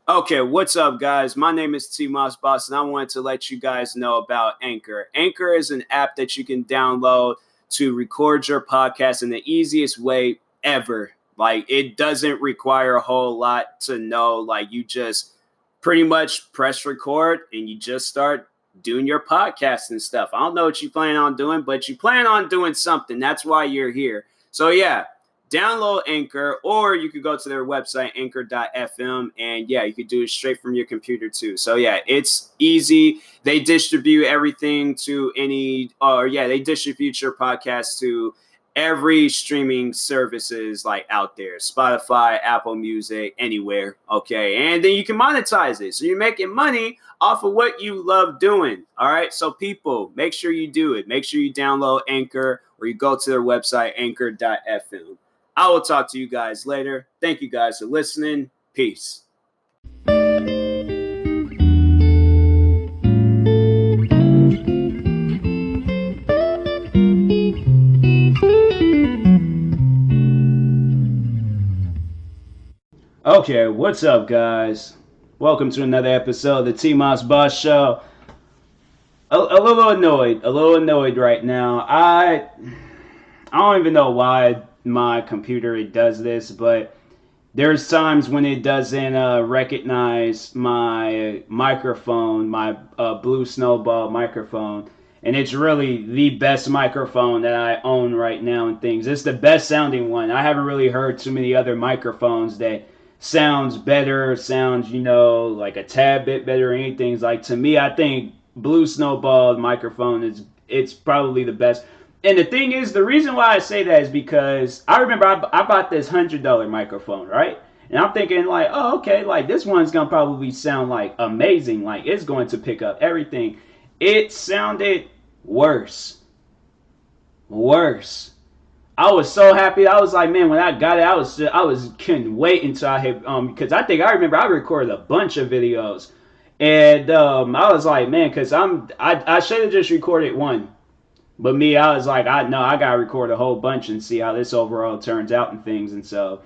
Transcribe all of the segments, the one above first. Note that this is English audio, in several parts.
Okay, what's up, guys? My name is TMossBoss, and I wanted to let you guys know about Anchor. Anchor is an app that you can download to record your podcast in the easiest way ever. Like, it doesn't require a whole lot to know. Like, you just pretty much press record and you just start doing your podcast and stuff. I don't know what you plan on doing, but you plan on doing something. That's why you're here. So, yeah, download Anchor, or you could go to their website, anchor.fm, and yeah, you could do it straight from your computer too. So yeah, it's easy. They distribute everything to they distribute your podcast to every streaming services like out there, Spotify, Apple Music, anywhere. Okay, and then you can monetize it, so you're making money off of what you love doing. All right, so people, make sure you do it. Make sure you download Anchor, or you go to their website, anchor.fm. I will talk to you guys later. Thank you guys for listening. Peace. Okay, what's up, guys? Welcome to another episode of the TMossBoss Show. A little annoyed right now. I don't even know why my computer it does this, but there's times when it doesn't recognize my microphone, my Blue Snowball microphone, and it's really the best microphone that I own right now and things. It's the best sounding one. I haven't really heard too many other microphones that sounds better, sounds, like a tad bit better or anything. Like, to me, I think Blue Snowball microphone it's probably the best. And the thing is, the reason why I say that is because I remember I bought this $100 microphone, right? And I'm thinking like, oh, okay, like this one's gonna probably sound like amazing, like it's going to pick up everything. It sounded worse. I was so happy. I was like, man, when I got it, I was couldn't wait until I had because I remember I recorded a bunch of videos, and I was like, man, because I should have just recorded one. But me, I was like, I gotta record a whole bunch and see how this overall turns out and things. And so,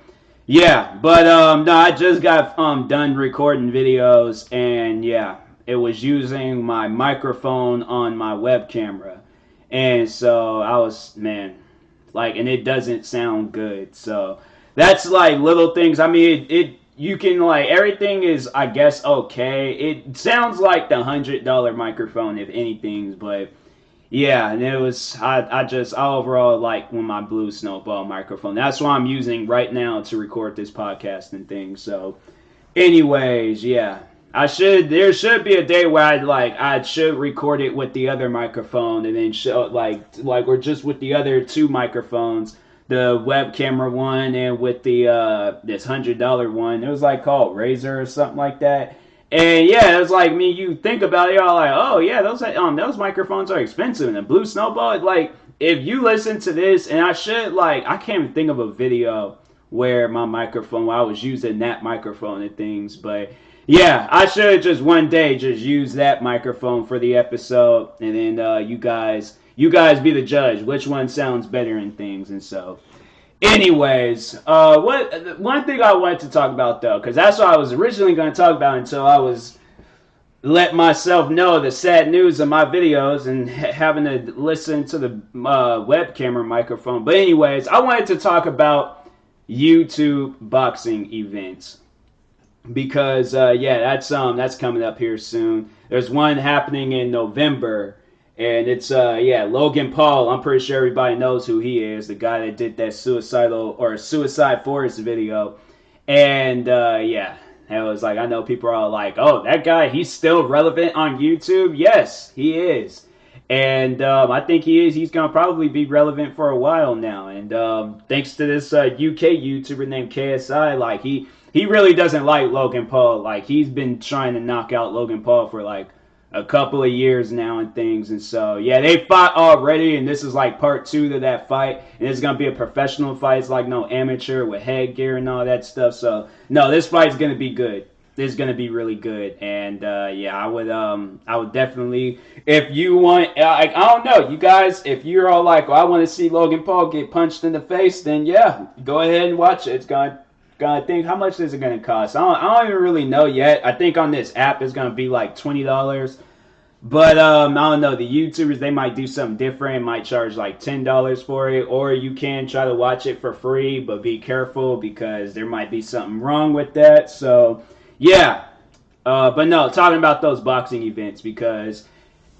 yeah. But no, I just got done recording videos, and yeah, it was using my microphone on my web camera, and so I was, man, like, and it doesn't sound good. So that's like little things. I mean, it you can like everything is, I guess, okay. It sounds like the $100 microphone, if anything, but. Yeah, and it was I overall like when my Blue Snowball microphone. That's what I'm using right now to record this podcast and things. So, anyways, yeah, there should be a day where I should record it with the other microphone and then show like we're just with the other two microphones, the web camera one and with the this $100 one. It was like called Razor or something like that. And yeah, it was like me. You think about it, you're all like, oh yeah, those microphones are expensive. And the Blue Snowball, like, if you listen to this, and I can't even think of a video where I was using that microphone and things. But yeah, I should just one day just use that microphone for the episode, and then you guys be the judge. Which one sounds better and things, and so. Anyways, what one thing I wanted to talk about though, because that's what I was originally going to talk about until I was let myself know the sad news of my videos and having to listen to the web camera microphone. But anyways, I wanted to talk about YouTube boxing events because yeah, that's coming up here soon. There's one happening in November. And it's Logan Paul. I'm pretty sure everybody knows who he is, the guy that did that Suicide Forest video. And yeah, it was like, I know people are all like, oh, that guy, he's still relevant on YouTube. Yes, he is. And I think he is. He's gonna probably be relevant for a while now. And thanks to this UK YouTuber named KSI, like he really doesn't like Logan Paul. Like, he's been trying to knock out Logan Paul for like a couple of years now and things. And so yeah, they fought already, and this is like part 2 to that fight, and it's gonna be a professional fight. It's like no amateur with headgear and all that stuff. So no, this fight's gonna be good. This is gonna be really good. And yeah, I would definitely, if you want, I don't know, you guys, if you're all like, well, I want to see Logan Paul get punched in the face, then yeah, go ahead and watch it. Gotta think, how much is it gonna cost? I don't even really know yet. I think on this app it's gonna be like $20. But I don't know. The YouTubers, they might do something different. Might charge like $10 for it, or you can try to watch it for free. But be careful because there might be something wrong with that. So yeah. But no, talking about those boxing events because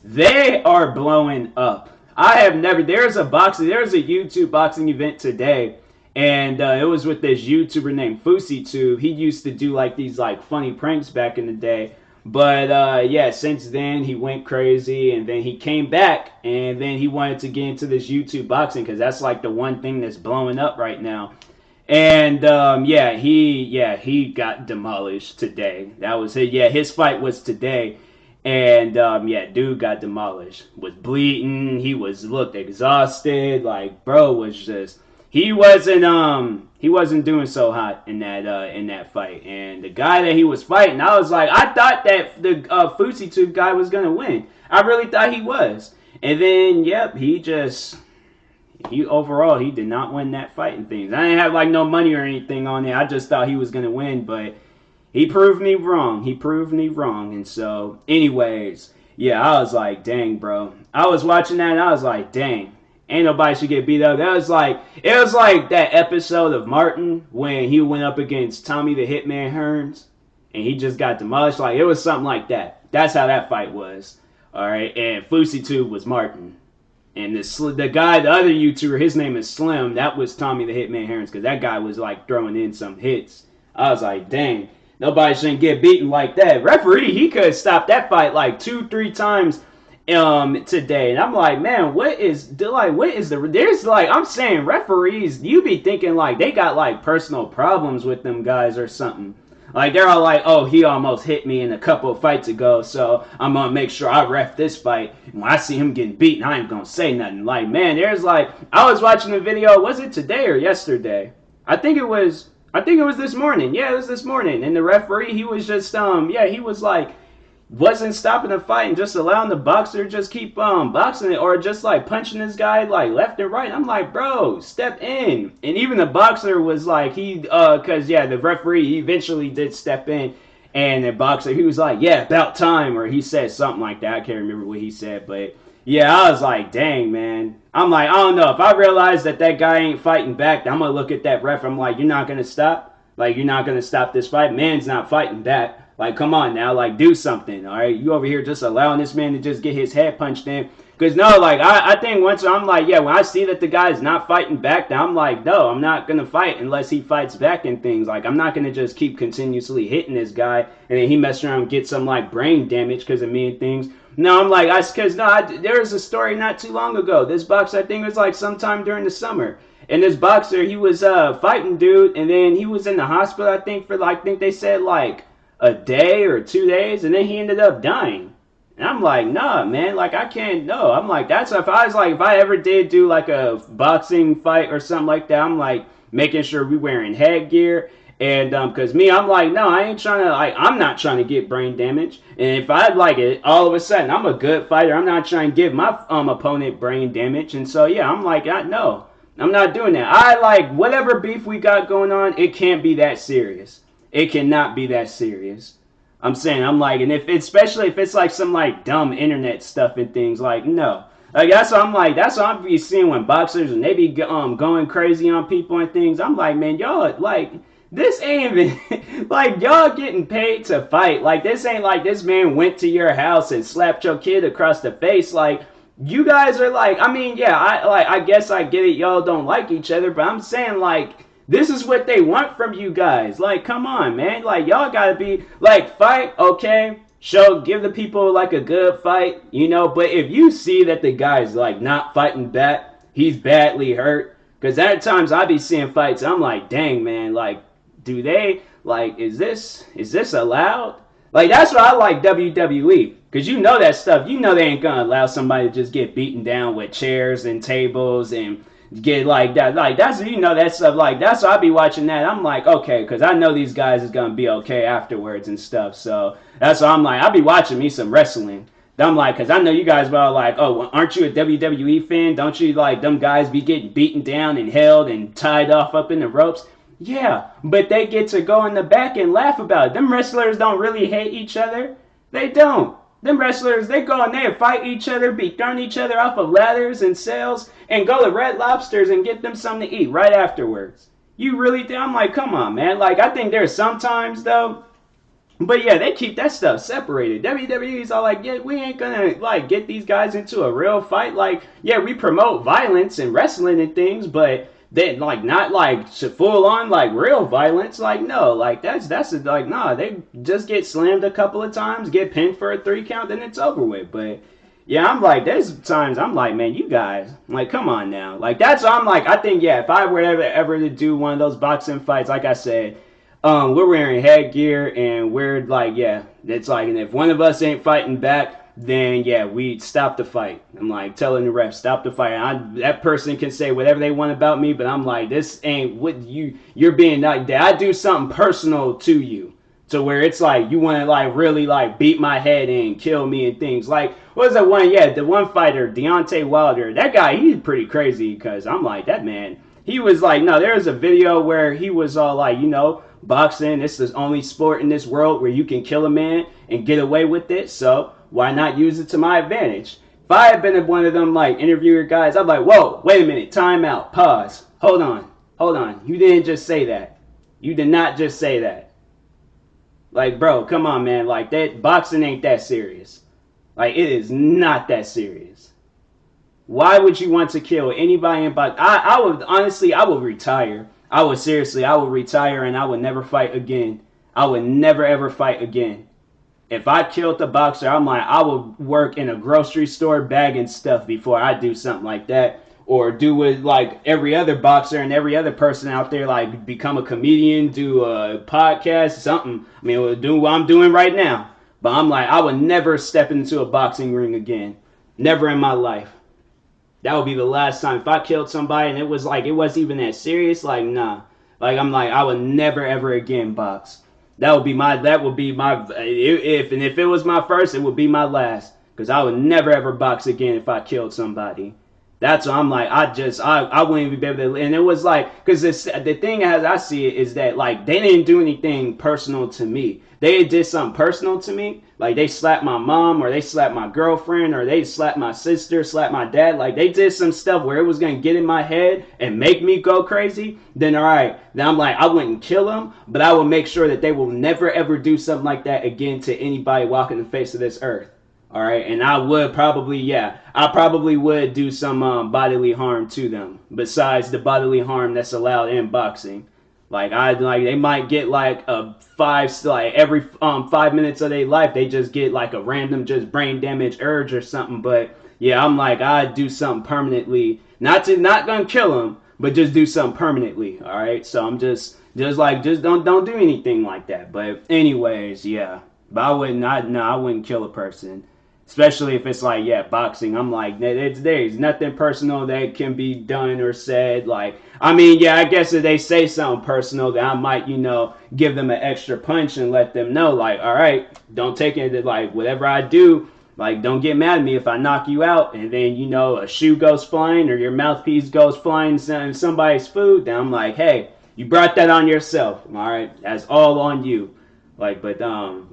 they are blowing up. I have never. There's a YouTube boxing event today, and it was with this YouTuber named FouseyTube. He used to do like these like funny pranks back in the day. But yeah, since then he went crazy, and then he came back, and then he wanted to get into this YouTube boxing because that's like the one thing that's blowing up right now. And he got demolished today. That was it. Yeah, his fight was today, and dude got demolished. Was bleeding. Looked exhausted. Like, bro was just he wasn't doing so hot in that fight. And the guy that he was fighting, I was like, I thought that the FouseyTube guy was gonna win. I really thought he was. And then overall he did not win that fight and things. I didn't have like no money or anything on it. I just thought he was gonna win, but he proved me wrong. And so, anyways, yeah, I was like, dang, bro. I was watching that and I was like, dang. Ain't nobody should get beat up. It was like that episode of Martin when he went up against Tommy the Hitman Hearns and he just got demolished. Like, it was something like that. That's how that fight was. All right, and FouseyTube was Martin, and the other YouTuber, his name is Slim. That was Tommy the Hitman Hearns because that guy was like throwing in some hits. I was like, dang, nobody shouldn't get beaten like that. Referee, he could have stopped that fight like 2-3 times. Today, and I'm like, man, I'm saying referees, you be thinking like they got like personal problems with them guys or something. Like, they're all like, oh, he almost hit me in a couple of fights ago, so I'm gonna make sure I ref this fight. When I see him getting beaten, I ain't gonna say nothing. Like, man, I was watching the video, was it today or yesterday? I think it was this morning. Yeah, it was this morning. And the referee, he was just he was like, wasn't stopping the fight and just allowing the boxer just keep boxing it or just like punching this guy like left and right. I'm like, bro, step in. And even the boxer was like, the referee, he eventually did step in, and the boxer, he was like, yeah, about time, or he said something like that. I can't remember what he said, but yeah, I was like, dang, man. I'm like, I don't know, if I realize that guy ain't fighting back, I'm gonna look at that ref. I'm like, you're not gonna stop? Like, you're not gonna stop this fight? Man's not fighting back. Like, come on now, like, do something, all right? You over here just allowing this man to just get his head punched in. Because, no, like, I think once I'm like, yeah, when I see that the guy's not fighting back, then I'm like, no, I'm not going to fight unless he fights back and things. Like, I'm not going to just keep continuously hitting this guy and then he messes around and get some, like, brain damage because of me and things. No, I'm like, there was a story not too long ago. This boxer, I think it was, like, sometime during the summer. And this boxer, he was fighting dude, and then he was in the hospital, I think, I think they said, like, a day or 2 days, and then he ended up dying. And I'm like, nah, man, like, I can't, no. I'm like, if I ever did do like a boxing fight or something like that, I'm like making sure we wearing headgear. And because I'm like, no, I'm not trying to get brain damage. And if I like it, all of a sudden I'm a good fighter, I'm not trying to give my opponent brain damage. And so yeah, I'm like, no, I'm not doing that. I like whatever beef we got going on, it can't be that serious. It cannot be that serious. I'm saying, I'm like, and especially if it's like some like dumb internet stuff and things, like, no. Like, that's what I'm be seeing when boxers and they be going crazy on people and things. I'm like, man, y'all, like, this ain't even, like, y'all getting paid to fight. Like, this ain't like this man went to your house and slapped your kid across the face. Like, you guys are like, I mean, yeah, I guess I get it, y'all don't like each other, but I'm saying, like, this is what they want from you guys. Like, come on, man. Like, y'all gotta be, like, fight, okay? Give the people, like, a good fight, you know? But if you see that the guy's, like, not fighting back, he's badly hurt. Because at times I be seeing fights, I'm like, dang, man, like, do they, like, is this allowed? Like, that's why I like WWE. Because you know that stuff. You know they ain't gonna allow somebody to just get beaten down with chairs and tables and get like that. Like, that's, you know, that stuff. Like, that's why I be watching that. I'm like, okay, because I know these guys is gonna be okay afterwards and stuff. So that's why I'm like, I be watching me some wrestling. I'm like, because I know you guys are like, oh, well, aren't you a WWE fan? Don't you like them guys be getting beaten down and held and tied off up in the ropes? Yeah, but they get to go in the back and laugh about it. Them wrestlers don't really hate each other. They don't. Them wrestlers, they go in there and fight each other, be throwing each other off of ladders and cells, and go to Red Lobsters and get them something to eat right afterwards. You really think? I'm like, come on, man. Like, I think there's sometimes, though, but yeah, they keep that stuff separated. WWE's all like, yeah, we ain't gonna like get these guys into a real fight. Like, yeah, we promote violence and wrestling and things, but they like not like full on like real violence. Like, no, like that's like nah. They just get slammed a couple of times, get pinned for a 3 count, then it's over with. But yeah, I'm like, there's times I'm like, man, you guys, like, come on now. Like, that's I'm like, I think yeah, if I were ever to do one of those boxing fights, like I said. We're wearing headgear and we're like, yeah, it's like, and if one of us ain't fighting back, then yeah, we stop the fight. I'm like telling the ref, stop the fight. That person can say whatever they want about me, but I'm like, this ain't what you're being like that. I do something personal to you. To where it's like you want to like really like beat my head and kill me and things like what was that one? Yeah, the one fighter Deontay Wilder. That guy, he's pretty crazy because I'm like that man. He was like no. There's a video where he was all like boxing. This is the only sport in this world where you can kill a man and get away with it. So why not use it to my advantage? If I had been one of them like interviewer guys, I'm like, whoa, wait a minute, time out, pause, hold on. You didn't just say that. You did not just say that. Like, bro, come on, man. Like, that boxing ain't that serious. Like, it is not that serious. Why would you want to kill anybody in boxing? I would, honestly, I would retire. I would retire and I would never fight again. I would never ever fight again. If I killed a boxer, I'm like, I would work in a grocery store bagging stuff before I do something like that. Or do what like every other boxer and every other person out there, like become a comedian, do a podcast, something. I mean, do what I'm doing right now. But I'm like, I would never step into a boxing ring again. Never in my life. That would be the last time. If I killed somebody and it was like, it wasn't even that serious, like, nah. Like, I'm like, I would never ever again box. That would be my, if it was my first, it would be my last. Because I would never ever box again if I killed somebody. That's what I'm like. I wouldn't even be able to. And it was like, because the thing as I see it is that like they didn't do anything personal to me. They did something personal to me. Like they slapped my mom, or they slapped my girlfriend, or they slapped my sister, slapped my dad. Like they did some stuff where it was gonna get in my head and make me go crazy. Then all right, then I'm like, I wouldn't kill them, but I would make sure that they will never ever do something like that again to anybody walking the face of this earth. All right, and I would probably, yeah, I probably would do some bodily harm to them besides the bodily harm that's allowed in boxing. Like they might get like like every 5 minutes of their life they just get like a random just brain damage urge or something. But yeah, I'm like I'd do something permanently, not gonna kill them, but just do something permanently. All right, so I'm just like just don't do anything like that. But anyways, yeah, but I wouldn't kill a person. Especially if it's like, yeah, boxing. I'm like, there's nothing personal that can be done or said. Like, I mean, yeah, I guess if they say something personal, that I might, give them an extra punch and let them know, like, all right, don't take it, like, whatever I do, like, don't get mad at me if I knock you out. And then, a shoe goes flying or your mouthpiece goes flying in somebody's food. Then I'm like, hey, you brought that on yourself. All right, that's all on you. Like, but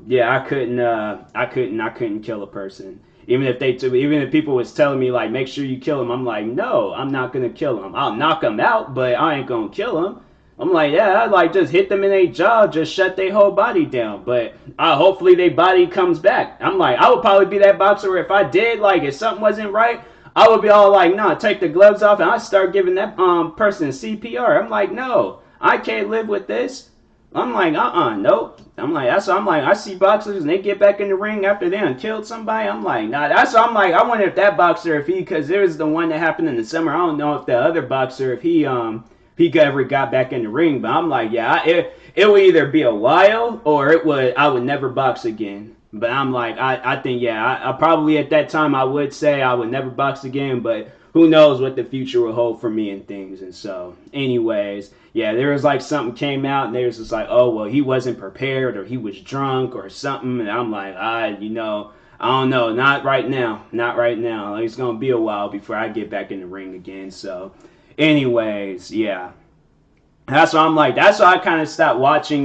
yeah, I couldn't kill a person. Even if people was telling me like, make sure you kill him, I'm like, no, I'm not gonna kill him. I'll knock him out, but I ain't gonna kill him. I'm like, yeah, I like just hit them in their jaw, just shut their whole body down. But hopefully their body comes back. I'm like, I would probably be that boxer where if I did, like, if something wasn't right, I would be all like, nah, take the gloves off, and I start giving that person CPR. I'm like, no, I can't live with this. I'm like, nope. I'm like, I see boxers and they get back in the ring after they done killed somebody. I'm like, nah, I'm like, I wonder if that boxer, because there was the one that happened in the summer. I don't know if the other boxer, if he ever got back in the ring. But I'm like, yeah, it would either be a while or I would never box again. But I'm like, I think, yeah, I probably at that time I would say I would never box again, but who knows what the future will hold for me and things. And so, anyways, yeah, there was like something came out and they was just like, oh, well, he wasn't prepared or he was drunk or something. And I'm like, I don't know, not right now. Like, it's going to be a while before I get back in the ring again. So, anyways, yeah. That's why I'm like, that's why I kind of stopped watching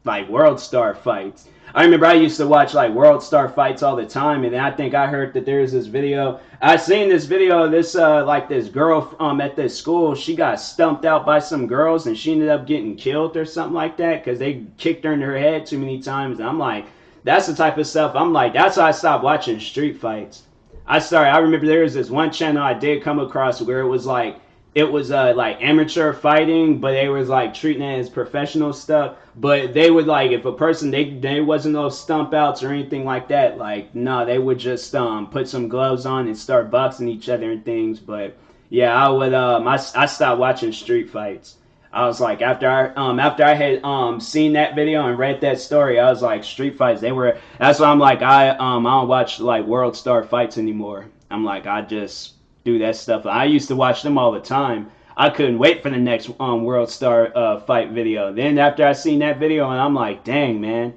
like World Star fights. I remember I used to watch like World Star fights all the time, and then I think I heard that there's this video. I seen this video of this like this girl at this school. She got stumped out by some girls, and she ended up getting killed or something like that because they kicked her in her head too many times. And I'm like, that's the type of stuff. I'm like, that's why I stopped watching street fights. I remember there was this one channel I did come across where it was like amateur fighting, but they was like treating it as professional stuff. But they would like if a person they wasn't no stump outs or anything like that. Like no, they would just put some gloves on and start boxing each other and things. But yeah, I stopped watching street fights. I was like after I had seen that video and read that story, I was like street fights. That's why I'm like I don't watch like World Star fights anymore. I'm like I just do that stuff. I used to watch them all the time. I couldn't wait for the next World Star fight video. Then after I seen that video, and I'm like, dang man,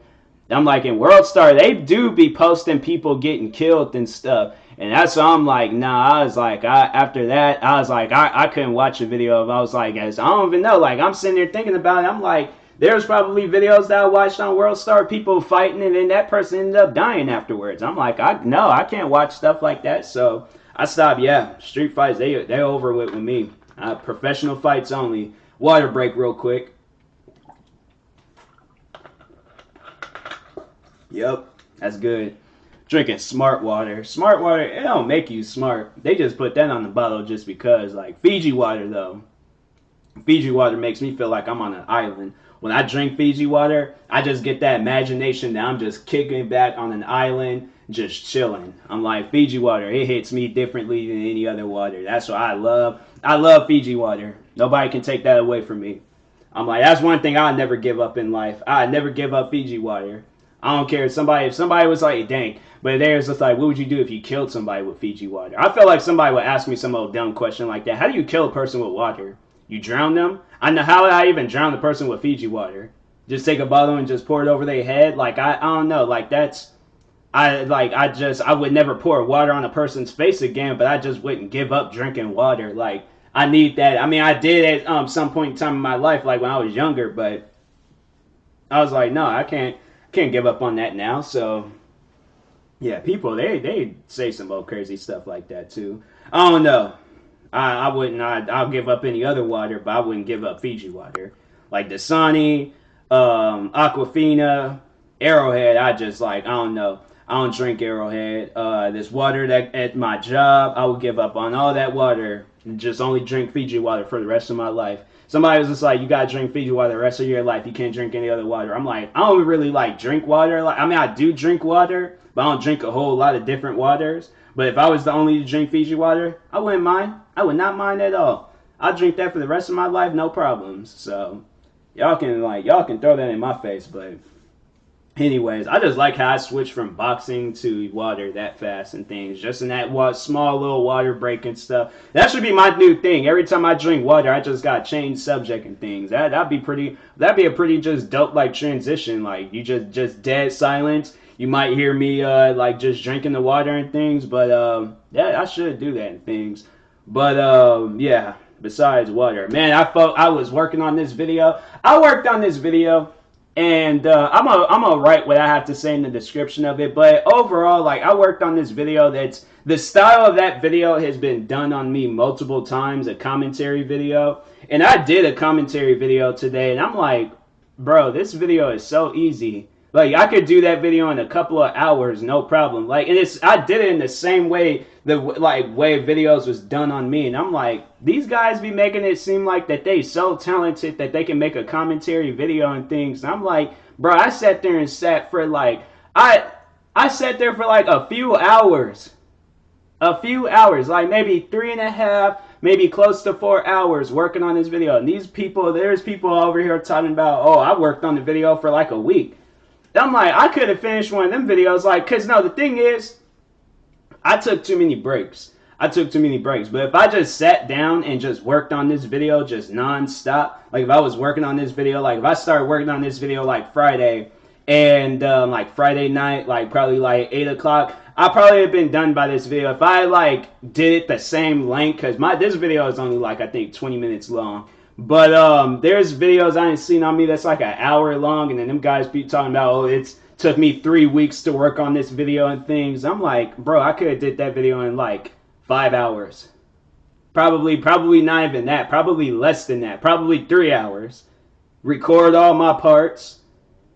I'm like in World Star they do be posting people getting killed and stuff. And that's why I'm like, nah. I was like, after that, I was like, I couldn't watch a video of. I was like, I don't even know. Like I'm sitting there thinking about it. I'm like, there's probably videos that I watched on World Star, people fighting, and then that person ended up dying afterwards. I'm like, I can't watch stuff like that. So I stopped. Yeah, street fights they over with me. Professional fights only. Water break real quick. Yep, that's good. Drinking smart water. Smart water, it don't make you smart. They just put that on the bottle just because. Like Fiji water though. Fiji water makes me feel like I'm on an island. When I drink Fiji water, I just get that imagination that I'm just kicking back on an island, just chilling. I'm like Fiji water. It hits me differently than any other water. That's what I love. I love Fiji water. Nobody can take that away from me. I'm like that's one thing I'll never give up in life. I never give up Fiji water. I don't care if somebody was like, dang, but there's just like, what would you do if you killed somebody with Fiji water? I feel like somebody would ask me some old dumb question like that. How do you kill a person with water? You drown them? I know how would I even drown the person with Fiji water? Just take a bottle and just pour it over their head? Like I don't know. Like that's I would never pour water on a person's face again, but I just wouldn't give up drinking water. Like I need that. I mean, I did at some point in time in my life, like when I was younger, but I was like, no, I can't give up on that now. So yeah, people they say some old crazy stuff like that too. I don't know. I wouldn't. I'll give up any other water, but I wouldn't give up Fiji water. Like Dasani, Aquafina, Arrowhead. I just like I don't know. I don't drink Arrowhead. This water that at my job, I would give up on all that water and just only drink Fiji water for the rest of my life. Somebody was just like, you gotta drink Fiji water the rest of your life. You can't drink any other water. I'm like, I don't really like drink water. Like, I mean, I do drink water, but I don't drink a whole lot of different waters. But if I was the only to drink Fiji water, I wouldn't mind. I would not mind at all. I'll drink that for the rest of my life, no problems. So y'all can throw that in my face, but anyways, I just like how I switched from boxing to water that fast and things. Just in that small little water break and stuff. That should be my new thing. Every time I drink water, I just got change subject and things. That'd be a pretty just dope like transition. Like you just dead silence. You might hear me like just drinking the water and things, but yeah, I should do that and things. But yeah, besides water, man, I was working on this video. I worked on this video. And I'm gonna write what I have to say in the description of it. But overall, like I worked on this video. That's the style of that video has been done on me multiple times. A commentary video, and I did a commentary video today. And I'm like, bro, this video is so easy. Like I could do that video in a couple of hours, no problem. Like, and I did it in the same way the way videos was done on me. And I'm like, these guys be making it seem like that they so talented that they can make a commentary video and things. And I'm like, bro, I sat there and sat for like I sat there for like a few hours, like maybe 3.5. Maybe close to 4 hours working on this video. And there's people over here talking about, oh, I worked on the video for like a week. I'm like, I could have finished one of them videos, like, because no, the thing is, I took too many breaks. But if I just sat down and just worked on this video just non-stop, like if I was working on this video, like if I started working on this video like Friday, and like Friday night, like probably like 8 o'clock, I probably have been done by this video. If I like did it the same length, because this video is only like I think 20 minutes long. But there's videos I ain't seen on me that's like an hour long, and then them guys be talking about, oh, it's took me 3 weeks to work on this video and things. I'm like, bro, I could have did that video in like 5 hours. Probably not even that. Probably less than that. Probably 3 hours. Record all my parts,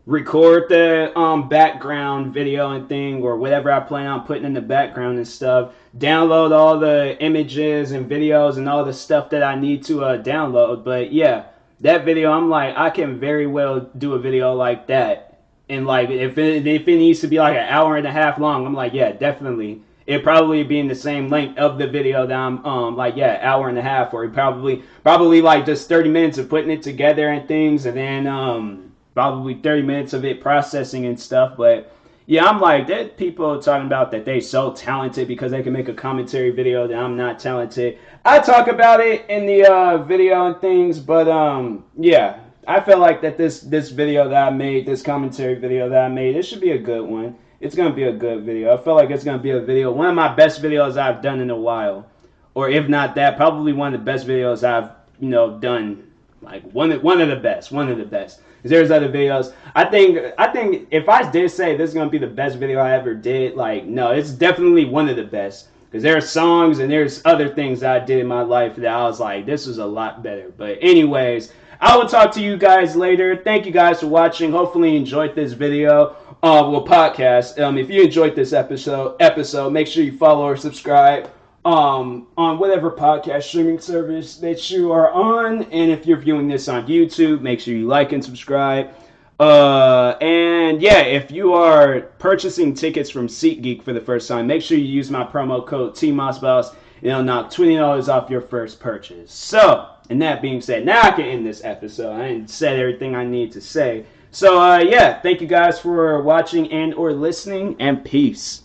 record the background video and thing, or whatever I plan on putting in the background and stuff, download all the images and videos and all the stuff that I need to download. But yeah, that video, I'm like, I can very well do a video like that. And like, if it needs to be like an hour and a half long, I'm like, yeah, definitely. It probably be in the same length of the video that I'm like, yeah, hour and a half, or probably like just 30 minutes of putting it together and things, and then probably 30 minutes of it processing and stuff. But yeah, I'm like, that people talking about that they so talented because they can make a commentary video, that I'm not talented. I talk about it in the video and things, but yeah, I felt like that this video that I made, this commentary video that I made, it should be a good one. It's going to be a good video. I feel like it's going to be a video, one of my best videos I've done in a while. Or if not that, probably one of the best videos I've, done. Like one of the best. There's other videos. I think if I did say this is going to be the best video I ever did, like, no, it's definitely one of the best. Because there are songs and there's other things that I did in my life that I was like, this was a lot better. But anyways, I will talk to you guys later. Thank you guys for watching. Hopefully you enjoyed this video. Podcast. If you enjoyed this episode, make sure you follow or subscribe on whatever podcast streaming service that you are on. And if you're viewing this on YouTube, make sure you like and subscribe. And yeah, if you are purchasing tickets from SeatGeek for the first time, make sure you use my promo code TMossBoss, and it'll knock $20 off your first purchase. So, and that being said, now I can end this episode. I ain't said everything I need to say. So, yeah, thank you guys for watching and or listening, and peace.